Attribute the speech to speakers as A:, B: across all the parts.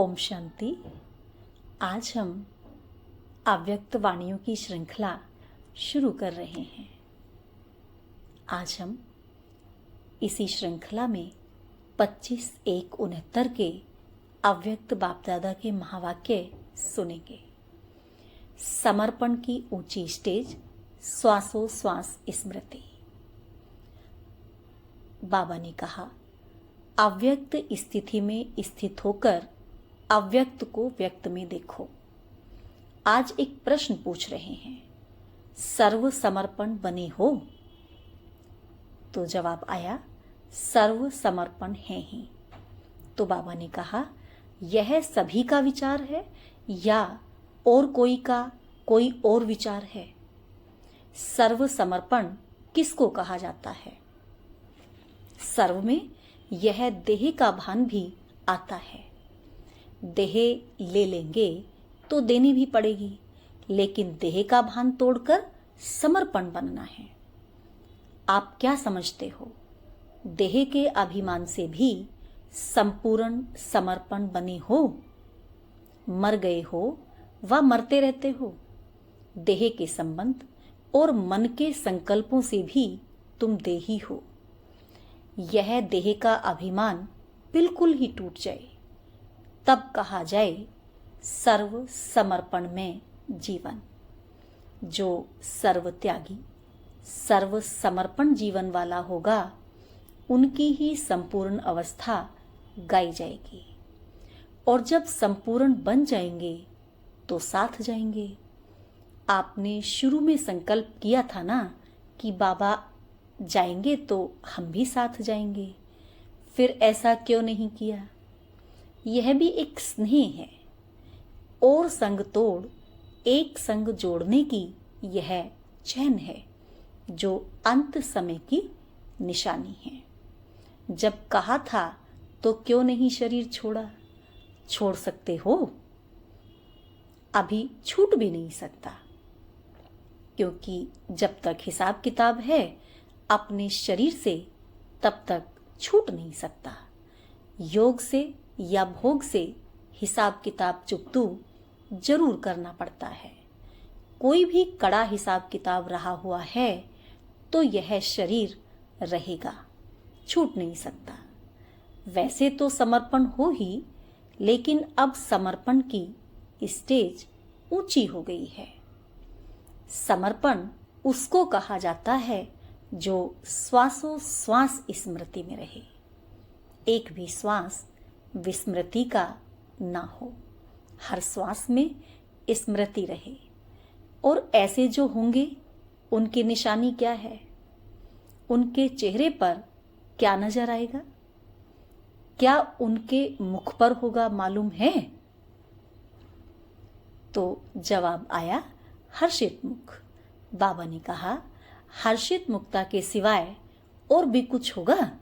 A: ओम शांति। आज हम अव्यक्त वाणियों की श्रृंखला शुरू कर रहे हैं। आज हम इसी श्रृंखला में 25/1/69 के अव्यक्त बाप दादा के महावाक्य सुनेंगे। समर्पण की ऊंची स्टेज, श्वासोश्वास स्मृति। बाबा ने कहा, अव्यक्त स्थिति में स्थित होकर अव्यक्त को व्यक्त में देखो। आज एक प्रश्न पूछ रहे हैं, सर्व समर्पण बने हो? तो जवाब आया, सर्व समर्पण है ही। तो बाबा ने कहा, यह सभी का विचार है या और कोई का कोई और विचार है? सर्व समर्पण किसको कहा जाता है? सर्व में यह देह का भान भी आता है। देह ले लेंगे तो देनी भी पड़ेगी, लेकिन देह का भान तोड़कर समर्पण बनना है। आप क्या समझते हो, देह के अभिमान से भी संपूर्ण समर्पण बने हो? मर गए हो व मरते रहते हो। देह के संबंध और मन के संकल्पों से भी तुम देही हो। यह देह का अभिमान बिल्कुल ही टूट जाए, तब कहा जाए सर्व समर्पण में जीवन। जो सर्व त्यागी, सर्व समर्पण जीवन वाला होगा, उनकी ही संपूर्ण अवस्था गाई जाएगी। और जब संपूर्ण बन जाएंगे तो साथ जाएंगे। आपने शुरू में संकल्प किया था ना कि बाबा जाएंगे तो हम भी साथ जाएंगे, फिर ऐसा क्यों नहीं किया? यह भी एक स्नेह है। और संग तोड़ एक संग जोड़ने की यह चैन है, जो अंत समय की निशानी है। जब कहा था तो क्यों नहीं शरीर छोड़ा? छोड़ सकते हो, अभी छूट भी नहीं सकता, क्योंकि जब तक हिसाब किताब है अपने शरीर से, तब तक छूट नहीं सकता। योग से या भोग से हिसाब किताब चुकतू जरूर करना पड़ता है। कोई भी कड़ा हिसाब किताब रहा हुआ है तो यह शरीर रहेगा, छूट नहीं सकता। वैसे तो समर्पण हो ही, लेकिन अब समर्पण की स्टेज ऊंची हो गई है। समर्पण उसको कहा जाता है जो श्वासोश्वास स्मृति में रहे। एक भी श्वास विस्मृति का ना हो, हर श्वास में स्मृति रहे। और ऐसे जो होंगे उनकी निशानी क्या है? उनके चेहरे पर क्या नजर आएगा? क्या उनके मुख पर होगा, मालूम है? तो जवाब आया, हर्षित मुख। बाबा ने कहा, हर्षित मुक्ता के सिवाय और भी कुछ होगा?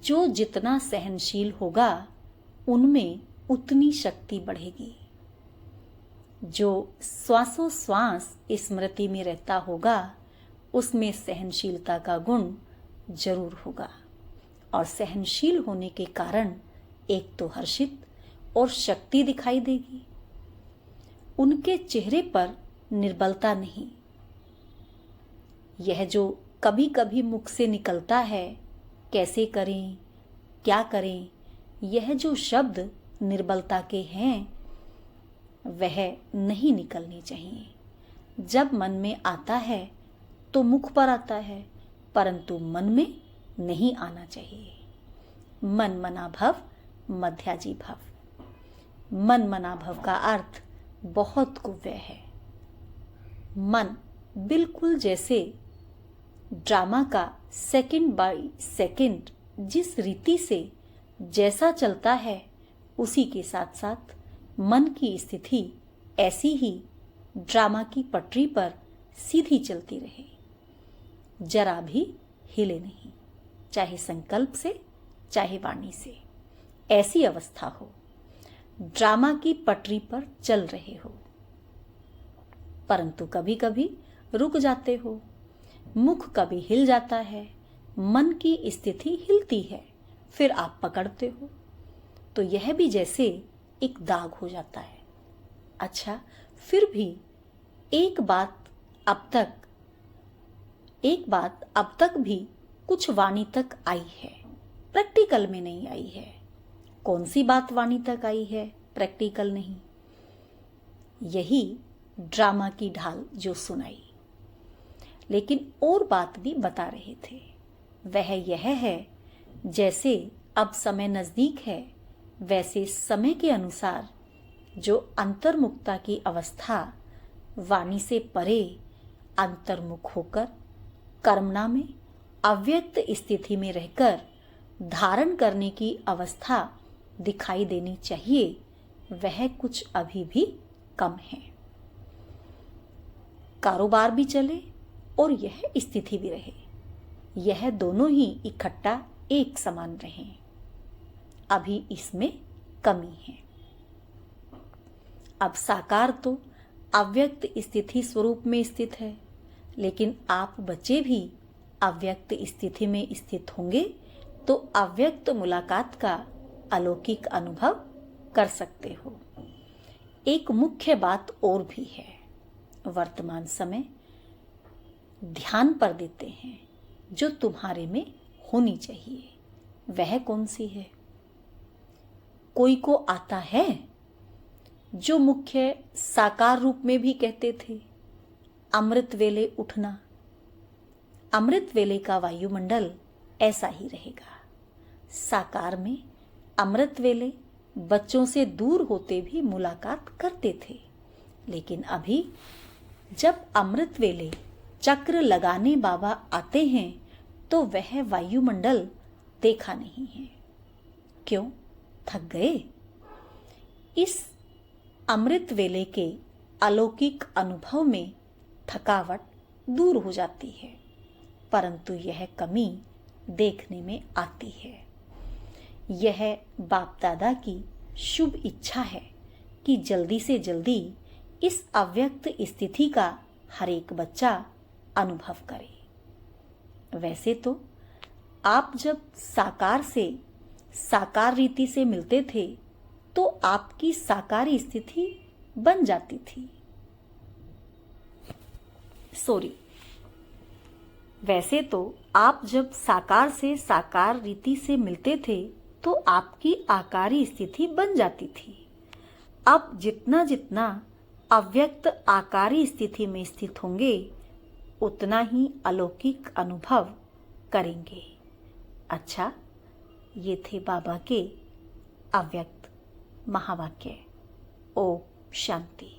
A: जो जितना सहनशील होगा उनमें उतनी शक्ति बढ़ेगी। जो श्वासोश्वास स्मृति में रहता होगा उसमें सहनशीलता का गुण जरूर होगा। और सहनशील होने के कारण एक तो हर्षित और शक्ति दिखाई देगी। उनके चेहरे पर निर्बलता नहीं। यह जो कभी कभी मुख से निकलता है, कैसे करें, क्या करें, यह जो शब्द निर्बलता के हैं, वह नहीं निकलनी चाहिए। जब मन में आता है तो मुख पर आता है, परंतु मन में नहीं आना चाहिए। मन मना भव मध्याजी भव। मन मना भव का अर्थ बहुत कुव्य है। मन बिल्कुल जैसे ड्रामा का सेकंड बाय सेकंड जिस रीति से जैसा चलता है, उसी के साथ साथ मन की स्थिति ऐसी ही ड्रामा की पटरी पर सीधी चलती रहे, जरा भी हिले नहीं, चाहे संकल्प से चाहे वाणी से। ऐसी अवस्था हो, ड्रामा की पटरी पर चल रहे हो, परंतु कभी कभी रुक जाते हो। मुख कभी हिल जाता है, मन की स्थिति हिलती है, फिर आप पकड़ते हो। तो यह भी जैसे एक दाग हो जाता है। अच्छा, फिर भी एक बात अब तक भी कुछ वाणी तक आई है, प्रैक्टिकल में नहीं आई है। कौन सी बात वाणी तक आई है, प्रैक्टिकल नहीं? यही ड्रामा की ढाल जो सुनाई, लेकिन और बात भी बता रहे थे। वह यह है, जैसे अब समय नजदीक है, वैसे समय के अनुसार जो अंतर्मुखता की अवस्था वाणी से परे अंतर्मुख होकर कर्मणा में अव्यक्त स्थिति में रहकर धारण करने की अवस्था दिखाई देनी चाहिए, वह कुछ अभी भी कम है। कारोबार भी चले और यह स्थिति भी रहे, यह दोनों ही इकट्ठा एक समान रहे, अभी इसमें कमी है। अब साकार तो अव्यक्त स्थिति स्वरूप में स्थित है, लेकिन आप बच्चे भी अव्यक्त स्थिति में स्थित होंगे तो अव्यक्त मुलाकात का अलौकिक अनुभव कर सकते हो। एक मुख्य बात और भी है, वर्तमान समय ध्यान पर देते हैं जो तुम्हारे में होनी चाहिए। वह कौन सी है? कोई को आता है जो मुख्य साकार रूप में भी कहते थे, अमृत वेले उठना। अमृत वेले का वायुमंडल ऐसा ही रहेगा। साकार में अमृत वेले बच्चों से दूर होते भी मुलाकात करते थे, लेकिन अभी जब अमृत वेले चक्र लगाने बाबा आते हैं तो वह वायुमंडल देखा नहीं है। क्यों? थक गए? इस अमृत वेले के अलौकिक अनुभव में थकावट दूर हो जाती है, परंतु यह कमी देखने में आती है। यह बाप दादा की शुभ इच्छा है कि जल्दी से जल्दी इस अव्यक्त स्थिति का हर एक बच्चा अनुभव करे। वैसे तो आप जब साकार से साकार रीति से मिलते थे तो आपकी साकारी स्थिति बन जाती थी। वैसे तो आप जब साकार से साकार रीति से मिलते थे तो आपकी आकारी स्थिति बन जाती थी। अब जितना जितना अव्यक्त आकारी स्थिति में स्थित होंगे उतना ही अलौकिक अनुभव करेंगे। अच्छा, ये थे बाबा के अव्यक्त महावाक्य। ओम शांति।